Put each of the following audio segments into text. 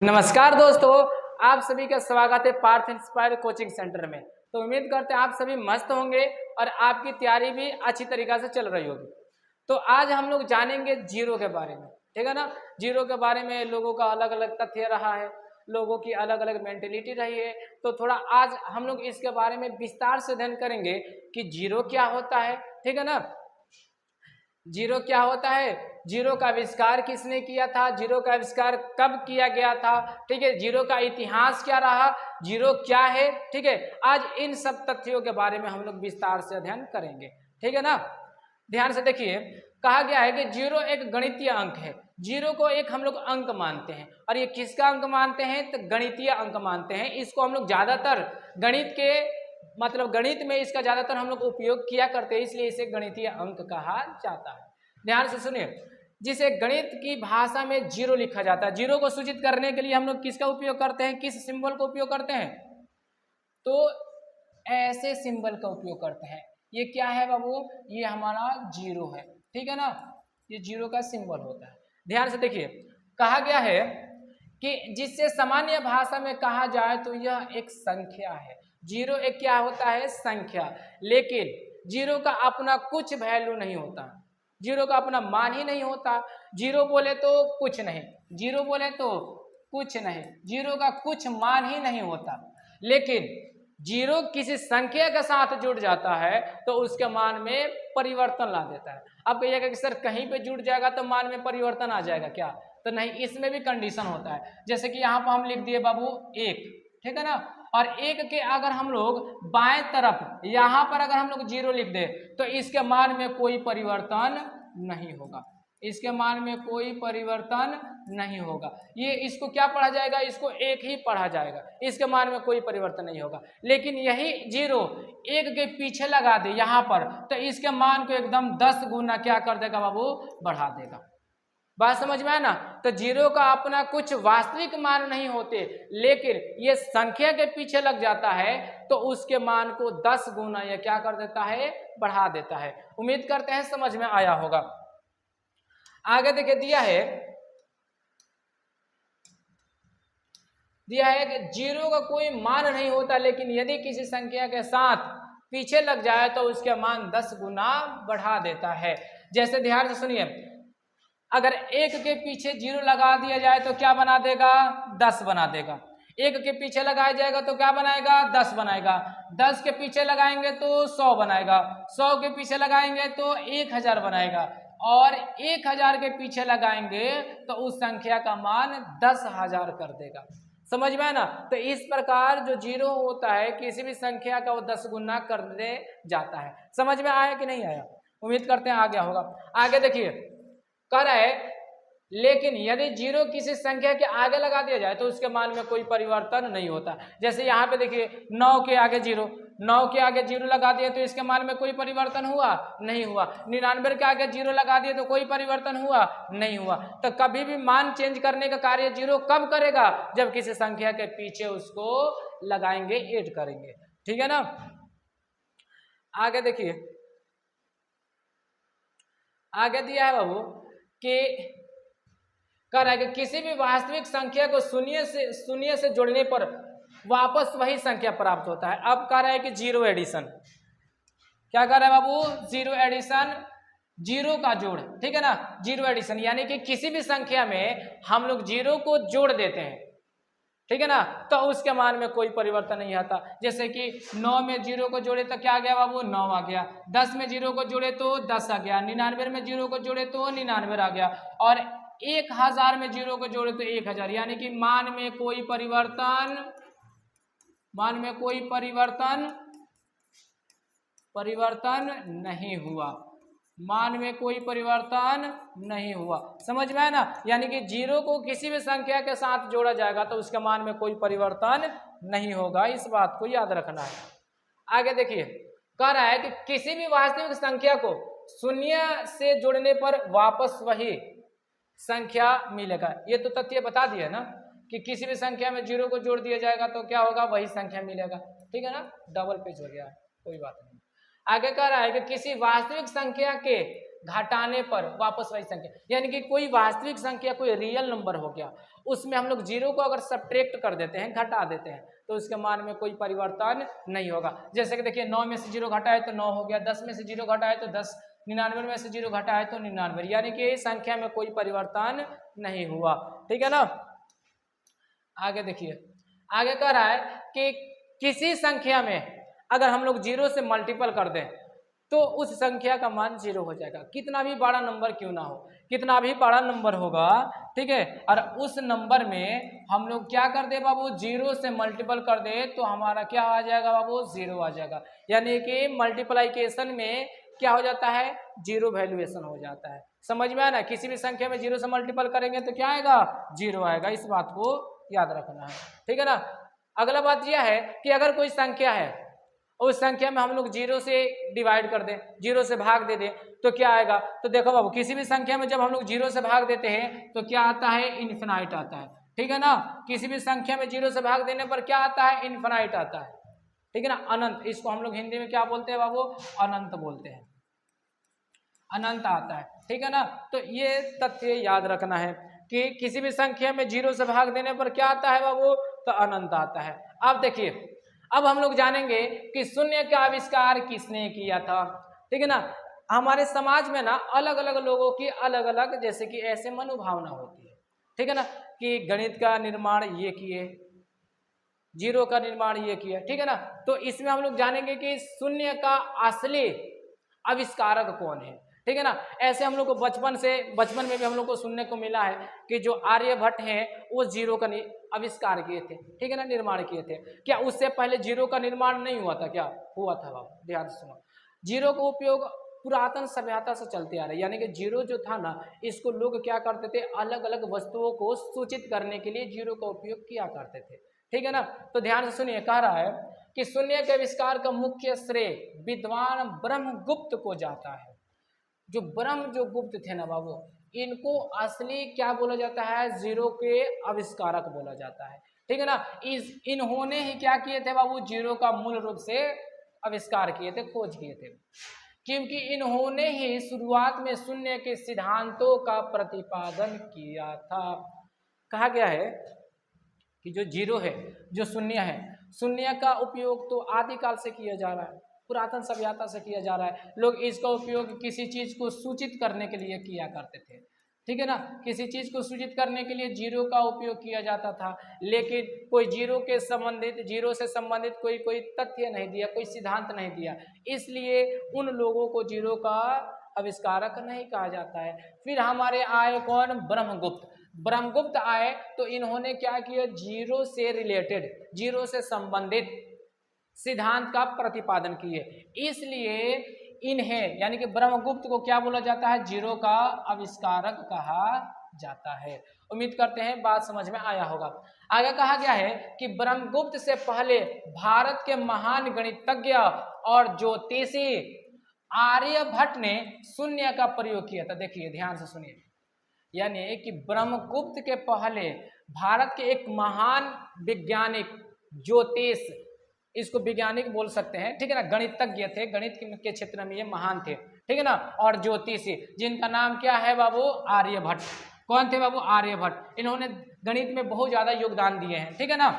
नमस्कार दोस्तों, आप सभी का स्वागत है पार्थ इंस्पायर कोचिंग सेंटर में। तो उम्मीद करते हैं आप सभी मस्त होंगे और आपकी तैयारी भी अच्छी तरीक़ा से चल रही होगी। तो आज हम लोग जानेंगे जीरो के बारे में, ठीक है ना। जीरो के बारे में लोगों का अलग अलग तथ्य रहा है, लोगों की अलग अलग मेंटेलिटी रही है। तो थोड़ा आज हम लोग इसके बारे में विस्तार से अध्ययन करेंगे कि जीरो क्या होता है, ठीक है ना। जीरो क्या होता है, जीरो का आविष्कार किसने किया था, जीरो का आविष्कार कब किया गया था, ठीक है। जीरो का इतिहास क्या रहा, जीरो क्या है, ठीक है। आज इन सब तथ्यों के बारे में हम लोग विस्तार से अध्ययन करेंगे, ठीक है ना। ध्यान से देखिए, कहा गया है कि जीरो एक गणितीय अंक है। जीरो को एक हम लोग अंक मानते हैं, और ये किसका अंक मानते हैं, तो गणितीय अंक मानते हैं। इसको हम लोग ज्यादातर गणित के गणित में इसका ज्यादातर हम लोग उपयोग किया करते हैं, इसलिए इसे गणितीय अंक कहा जाता है। ध्यान से सुनिए, जिसे गणित की भाषा में जीरो लिखा जाता है। जीरो को सूचित करने के लिए हम लोग किसका उपयोग करते हैं, किस सिंबल का उपयोग करते हैं, तो ऐसे सिंबल का उपयोग करते हैं। ये क्या है बाबू, ये हमारा जीरो है, ठीक है ना। ये जीरो का सिंबल होता है। ध्यान से देखिए, कहा गया है कि जिससे सामान्य भाषा में कहा जाए तो यह एक संख्या है। जीरो एक क्या होता है, संख्या। लेकिन जीरो का अपना कुछ वैल्यू नहीं होता, जीरो का अपना मान ही नहीं होता। जीरो बोले तो कुछ नहीं, जीरो बोले तो कुछ नहीं, जीरो का कुछ मान ही नहीं होता। लेकिन जीरो किसी संख्या के साथ जुड़ जाता है तो उसके मान में परिवर्तन ला देता है। अब कहिएगा कि सर कहीं पे जुड़ जाएगा तो मान में परिवर्तन आ जाएगा क्या, तो नहीं, इसमें भी कंडीशन होता है। जैसे कि यहाँ पर हम लिख दिए बाबू एक, ठीक है ना। और एक के अगर हम लोग बाएं तरफ यहाँ पर अगर हम लोग जीरो लिख दे तो इसके मान में कोई परिवर्तन नहीं होगा, इसके मान में कोई परिवर्तन नहीं होगा। ये इसको क्या पढ़ा जाएगा, इसको एक ही पढ़ा जाएगा, इसके मान में कोई परिवर्तन नहीं होगा। लेकिन यही जीरो एक के पीछे लगा दे यहाँ पर तो इसके मान को एकदम 10 गुना क्या कर देगा बाबू, बढ़ा देगा। बात समझ में आया ना। तो जीरो का अपना कुछ वास्तविक मान नहीं होते, लेकिन ये संख्या के पीछे लग जाता है तो उसके मान को 10 गुना यह क्या कर देता है, बढ़ा देता है। उम्मीद करते हैं समझ में आया होगा। आगे देखिए, दिया है कि जीरो का कोई मान नहीं होता, लेकिन यदि किसी संख्या के साथ पीछे लग जाए तो उसके मान 10 गुना बढ़ा देता है। जैसे ध्यान से सुनिए, अगर एक के पीछे जीरो लगा दिया जाए तो क्या बना देगा, 10 बना देगा। एक के पीछे लगाया जाएगा तो क्या बनाएगा, 10 बनाएगा। 10 के पीछे लगाएंगे तो 100 बनाएगा। 100 के पीछे लगाएंगे तो 1000 बनाएगा। और 1000 के पीछे लगाएंगे तो उस संख्या का मान 10,000 कर देगा। समझ में है ना। तो इस प्रकार जो जीरो होता है किसी भी संख्या का वो 10 गुना कर दे जाता है। समझ में आया कि नहीं आया, उम्मीद करते हैं आ गया होगा। आगे देखिए, कह रहा है लेकिन यदि जीरो किसी संख्या के आगे लगा दिया जाए तो उसके मान में कोई परिवर्तन नहीं होता। जैसे यहाँ पे देखिए 9 के आगे जीरो, 9 के आगे जीरो लगा दिए तो इसके मान में कोई परिवर्तन हुआ, नहीं हुआ। 99 के आगे जीरो लगा दिए तो कोई परिवर्तन हुआ, नहीं हुआ। तो कभी भी मान चेंज करने का कार्य जीरो कब करेगा, जब किसी संख्या के पीछे उसको लगाएंगे, ऐड करेंगे, ठीक है ना। आगे देखिए, आगे दिया है बाबू कि कह रहा है कि किसी भी वास्तविक संख्या को शून्य से जोड़ने पर वापस वही संख्या प्राप्त होता है। अब कह रहा है कि जीरो एडिशन, क्या कर रहा है बाबू, जीरो एडिशन, जीरो का जोड़, ठीक है ना। जीरो एडिशन यानी कि किसी भी संख्या में हम लोग जीरो को जोड़ देते हैं, ठीक है ना, तो उसके मान में कोई परिवर्तन नहीं आता। जैसे कि 9 में जीरो को जोड़े तो क्या आ गया बाबू, 9 आ गया। 10 में जीरो को जोड़े तो 10 आ गया। 99 में जीरो को जोड़े तो 99 आ गया। और 1000 में जीरो को जोड़े तो 1000, यानी कि मान में कोई परिवर्तन, मान में कोई परिवर्तन नहीं हुआ, मान में कोई परिवर्तन नहीं हुआ। समझ में है ना। यानी कि जीरो को किसी भी संख्या के साथ जोड़ा जाएगा तो उसके मान में कोई परिवर्तन नहीं होगा, इस बात को याद रखना है। आगे देखिए, कह रहा है कि किसी भी वास्तविक संख्या को शून्य से जोड़ने पर वापस वही संख्या मिलेगा। ये तो तथ्य बता दिया ना कि किसी भी संख्या में जीरो को जोड़ दिया जाएगा तो क्या होगा, वही संख्या मिलेगा, ठीक है ना। डबल पेज हो गया, कोई बात नहीं। आगे कह रहा है कि किसी वास्तविक संख्या के घटाने पर वापस वही संख्या, यानी कि कोई वास्तविक संख्या, कोई रियल नंबर हो गया, उसमें हम लोग जीरो को अगर सब्ट्रैक्ट कर देते हैं, घटा देते हैं, तो उसके मान में कोई परिवर्तन नहीं होगा। जैसे कि देखिए 9 में से 0 घटा है तो 9 हो गया, 10 में से 0 घटा है तो 10, 99 में से 0 घटा है तो 99, यानी कि संख्या में कोई परिवर्तन नहीं हुआ। ठीक है ना। आगे देखिए, आगे कह रहा है कि किसी संख्या में अगर हम लोग 0 से मल्टीपल कर दें तो उस संख्या का मान 0 हो जाएगा, कितना भी बड़ा नंबर क्यों ना हो, कितना भी बड़ा नंबर होगा, ठीक है। और उस नंबर में हम लोग क्या कर दे बाबू, 0 से मल्टीपल कर दे तो हमारा क्या आ जाएगा बाबू, 0 आ जाएगा। यानी कि मल्टीप्लाइकेशन में क्या हो जाता है, 0 वैल्यूएशन हो जाता है। समझ में आया ना, किसी भी संख्या में 0 से मल्टीपल करेंगे तो क्या आएगा, 0 आएगा। इस बात को याद रखना है, ठीक है ना। अगला बात यह है कि अगर कोई संख्या है, उस संख्या में हम लोग 0 से डिवाइड कर दें, 0 से भाग दे दें, तो क्या आएगा। तो देखो बाबू, किसी भी संख्या में जब हम लोग 0 से भाग देते हैं तो क्या आता है, इन्फिनाइट आता है, ठीक है ना। किसी भी संख्या में 0 से भाग देने पर क्या आता है, इन्फिनाइट आता है, ठीक है ना, अनंत। इसको हम लोग हिंदी में क्या बोलते हैं बाबू, अनंत बोलते हैं, अनंत आता है, ठीक है ना। तो ये तथ्य याद रखना है कि किसी भी संख्या में 0 से भाग देने पर क्या आता है बाबू, तो अनंत आता है। अब देखिए, अब हम लोग जानेंगे कि शून्य का आविष्कार किसने किया था, ठीक है ना। हमारे समाज में ना अलग अलग लोगों की अलग अलग जैसे कि ऐसे मनोभावना होती है, ठीक है ना, कि गणित का निर्माण ये किए, 0 का निर्माण ये किया, ठीक है ना। तो इसमें हम लोग जानेंगे कि शून्य का असली आविष्कारक कौन है, ठीक है ना। ऐसे हम लोग को बचपन में भी हम लोग को सुनने को मिला है कि जो आर्यभट्ट हैं वो 0 का आविष्कार किए थे, ठीक है ना, निर्माण किए थे। क्या उससे पहले 0 का निर्माण नहीं हुआ था, क्या हुआ था बाबू, ध्यान से सुनो। 0 का उपयोग पुरातन सभ्यता से चलते आ रहे, यानी कि 0 जो था ना, इसको लोग क्या करते थे, अलग अलग वस्तुओं को सूचित करने के लिए 0 का उपयोग किया करते थे, ठीक है ना। तो ध्यान से सुनिए, कह रहा है कि शून्य के आविष्कार का मुख्य श्रेय विद्वान ब्रह्मगुप्त को जाता है। जो गुप्त थे ना बाबू, इनको असली क्या बोला जाता है, 0 के आविष्कारक बोला जाता है, ठीक है ना। इन्होंने ही क्या किए थे बाबू, 0 का मूल रूप से आविष्कार किए थे, खोज किए थे, क्योंकि इन्होंने ही शुरुआत में शून्य के सिद्धांतों का प्रतिपादन किया था। कहा गया है कि जो 0 है, जो शून्य है, शून्य का उपयोग तो आदिकाल से किया जा रहा है, पुरातन सभ्यता से किया जा रहा है। लोग इसका उपयोग किसी चीज को सूचित करने के लिए किया करते थे, ठीक है ना। किसी चीज को सूचित करने के लिए 0 का उपयोग किया जाता था, लेकिन कोई 0 से संबंधित कोई तथ्य नहीं दिया, कोई सिद्धांत नहीं दिया, इसलिए उन लोगों को 0 का आविष्कारक नहीं कहा जाता है। फिर हमारे आए कौन, ब्रह्मगुप्त आए, तो इन्होंने क्या किया, 0 से रिलेटेड, 0 से संबंधित सिद्धांत का प्रतिपादन किए, इसलिए इन्हें यानी कि ब्रह्मगुप्त को क्या बोला जाता है, 0 का आविष्कारक कहा जाता है। उम्मीद करते हैं बात समझ में आया होगा। आगे कहा गया है कि ब्रह्मगुप्त से पहले भारत के महान गणितज्ञ और ज्योतिषी आर्यभट्ट ने शून्य का प्रयोग किया था। देखिए ध्यान से सुनिए, यानी कि ब्रह्मगुप्त के पहले भारत के एक महान वैज्ञानिक, ज्योतिष, इसको वैज्ञानिक बोल सकते हैं, ठीक है ना, गणितज्ञ थे, गणित के क्षेत्र में ये महान थे, ठीक है ना, और ज्योतिषी, जिनका नाम क्या है बाबू, आर्यभट्ट। कौन थे बाबू, आर्यभट्ट। इन्होंने गणित में बहुत ज्यादा योगदान दिए हैं, ठीक है ना।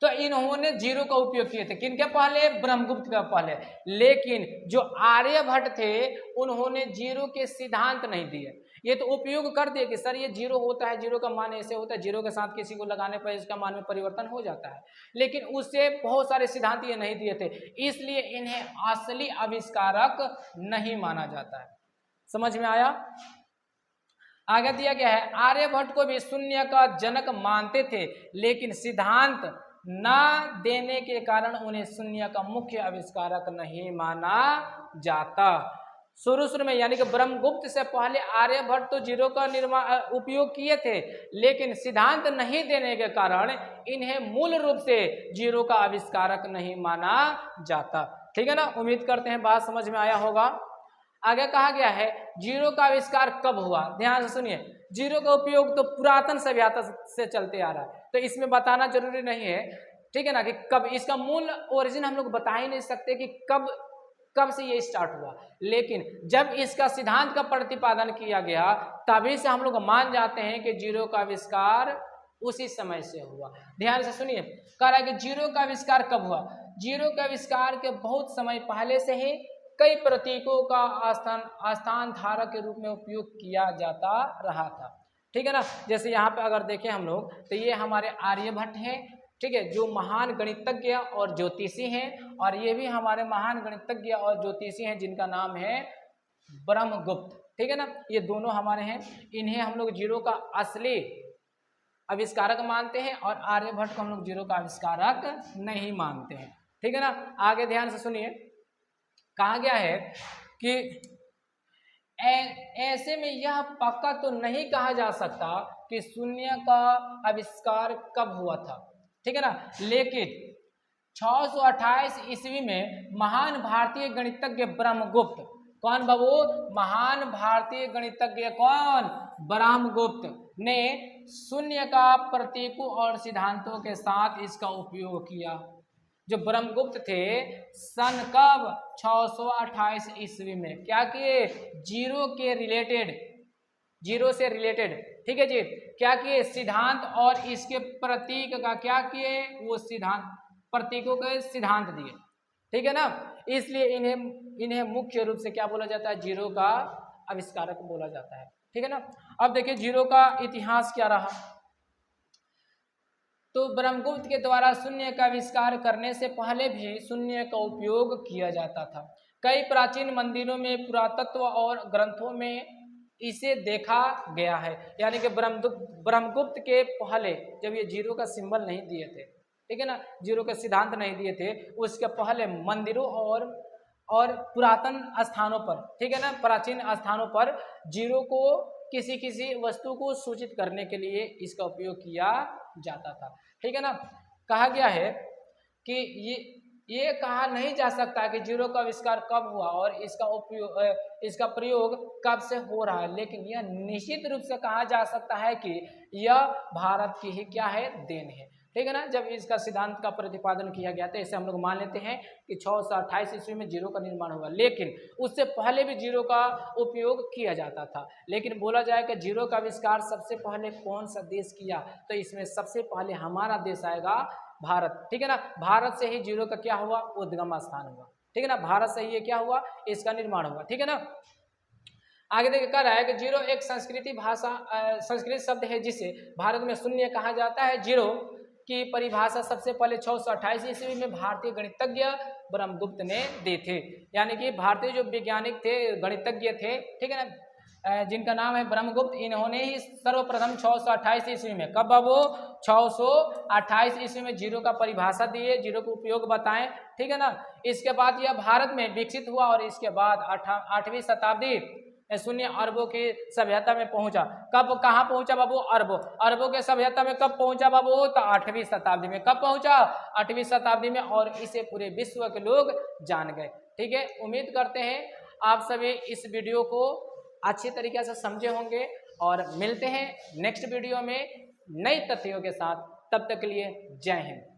तो इन्होंने 0 का उपयोग किए थे, किनके पहले, ब्रह्मगुप्त का पहले। लेकिन जो आर्यभट्ट थे उन्होंने 0 के सिद्धांत नहीं दिए, ये तो उपयोग कर दिए कि सर ये 0 होता है, 0 का मान ऐसे होता है, 0 के साथ किसी को लगाने पर इसका मान में परिवर्तन हो जाता है, लेकिन उससे बहुत सारे सिद्धांत ये नहीं दिए थे, इसलिए इन्हें असली आविष्कारक नहीं माना जाता है। समझ में आया। आगे दिया गया है, आर्यभट्ट को भी शून्य का जनक मानते थे, लेकिन सिद्धांत ना देने के कारण उन्हें शून्य का मुख्य आविष्कारक नहीं माना जाता। शुरू में यानी कि ब्रह्मगुप्त से पहले आर्यभट्ट तो 0 का उपयोग किए थे, लेकिन सिद्धांत नहीं देने के कारण इन्हें मूल रूप से 0 का आविष्कारक नहीं माना जाता, ठीक है ना। उम्मीद करते हैं बात समझ में आया होगा। आगे कहा गया है 0 का आविष्कार कब हुआ, ध्यान से सुनिए। 0 का उपयोग तो पुरातन सभ्यता से चलते आ रहा है, तो इसमें बताना जरूरी नहीं है, ठीक है ना, कि कब, इसका मूल ओरिजिन हम लोग बता ही नहीं सकते कि कब कब से ये स्टार्ट हुआ, लेकिन जब इसका सिद्धांत का प्रतिपादन किया गया तभी से हम लोग मान जाते हैं कि जीरो का आविष्कार उसी समय से हुआ। ध्यान से सुनिए, कह रहा है कि जीरो का आविष्कार कब हुआ। जीरो के आविष्कार के बहुत समय पहले से ही कई प्रतीकों का स्थान धारक के रूप में उपयोग किया जाता रहा था। ठीक है ना। जैसे यहाँ पे अगर देखें हम लोग तो ये हमारे आर्यभट्ट हैं, ठीक है, जो महान गणितज्ञ और ज्योतिषी हैं, और ये भी हमारे महान गणितज्ञ और ज्योतिषी हैं जिनका नाम है ब्रह्मगुप्त। ठीक है ना, ये दोनों हमारे हैं। इन्हें हम लोग जीरो का असली आविष्कारक मानते हैं और आर्यभट्ट को हम लोग जीरो का आविष्कारक नहीं मानते हैं। ठीक है ना। आगे ध्यान से सुनिए, कहा गया है कि ऐसे में यह पक्का तो नहीं कहा जा सकता कि शून्य का आविष्कार कब हुआ था। ठीक है ना, लेकिन 628 ईस्वी में महान भारतीय गणितज्ञ ब्रह्मगुप्त, कौन बाबू, महान भारतीय गणितज्ञ कौन, ब्रह्मगुप्त ने शून्य का प्रतीकों और सिद्धांतों के साथ इसका उपयोग किया। जो ब्रह्मगुप्त थे सन कब, 628 ईस्वी में क्या किए, जीरो के रिलेटेड, जीरो से रिलेटेड, ठीक है जी, क्या किए, सिद्धांत और इसके प्रतीक का क्या किए, वो सिद्धांत, प्रतीकों के सिद्धांत दिए। ठीक है ना, इसलिए इन्हें मुख्य रूप से क्या बोला जाता है, जीरो का आविष्कारक बोला जाता है। ठीक है ना। अब देखिए जीरो का इतिहास क्या रहा। तो ब्रह्मगुप्त के द्वारा शून्य का आविष्कार करने से पहले भी शून्य का उपयोग किया जाता था। कई प्राचीन मंदिरों में, पुरातत्व और ग्रंथों में इसे देखा गया है। यानी कि ब्रह्मगुप्त के पहले जब ये जीरो का सिंबल नहीं दिए थे, ठीक है ना, जीरो के सिद्धांत नहीं दिए थे, उसके पहले मंदिरों और पुरातन स्थानों पर, ठीक है ना, प्राचीन स्थानों पर जीरो को किसी वस्तु को सूचित करने के लिए इसका उपयोग किया जाता था। ठीक है ना। कहा गया है कि ये कहा नहीं जा सकता कि जीरो का आविष्कार कब हुआ और इसका प्रयोग कब से हो रहा है, लेकिन यह निश्चित रूप से कहा जा सकता है कि यह भारत की ही क्या है, देन है। ठीक है ना। जब इसका सिद्धांत का प्रतिपादन किया गया था, इसे हम लोग मान लेते हैं कि 628 ईस्वी में जीरो का निर्माण हुआ, लेकिन उससे पहले भी जीरो का उपयोग किया जाता था। लेकिन बोला जाए कि जीरो का आविष्कार सबसे पहले कौन सा देश किया, तो इसमें सबसे पहले हमारा देश आएगा, भारत। ठीक है ना। भारत से ही जीरो का क्या हुआ, उद्गम स्थान हुआ। ठीक है ना, भारत से ही ये क्या हुआ, इसका निर्माण हुआ। ठीक है ना। आगे देखिए कह रहा है कि जीरो एक संस्कृत शब्द है जिसे भारत में शून्य कहा जाता है। जीरो की परिभाषा सबसे पहले 628 ईस्वी में भारतीय गणितज्ञ ब्रह्मगुप्त ने दी थी। यानी कि भारतीय जो वैज्ञानिक थे, गणितज्ञ थे, ठीक है ना, जिनका नाम है ब्रह्मगुप्त, इन्होंने ही सर्वप्रथम 628 ईस्वी में, कब बाबू, 628 ईस्वी में जीरो का परिभाषा दिए, जीरो का उपयोग बताएं। ठीक है ना। इसके बाद यह भारत में विकसित हुआ और इसके बाद 8वीं शताब्दी शून्य अरबों की सभ्यता में पहुंचा। कब, कहाँ पहुंचा बाबू, अरबों के सभ्यता में कब पहुंचा बाबू, तो 8वीं शताब्दी में। कब पहुंचा, 8वीं शताब्दी में, और इसे पूरे विश्व के लोग जान गए। ठीक है। उम्मीद करते हैं आप सभी इस वीडियो को अच्छी तरीके से समझे होंगे, और मिलते हैं नेक्स्ट वीडियो में नई तथ्यों के साथ। तब तक के लिए जय हिंद।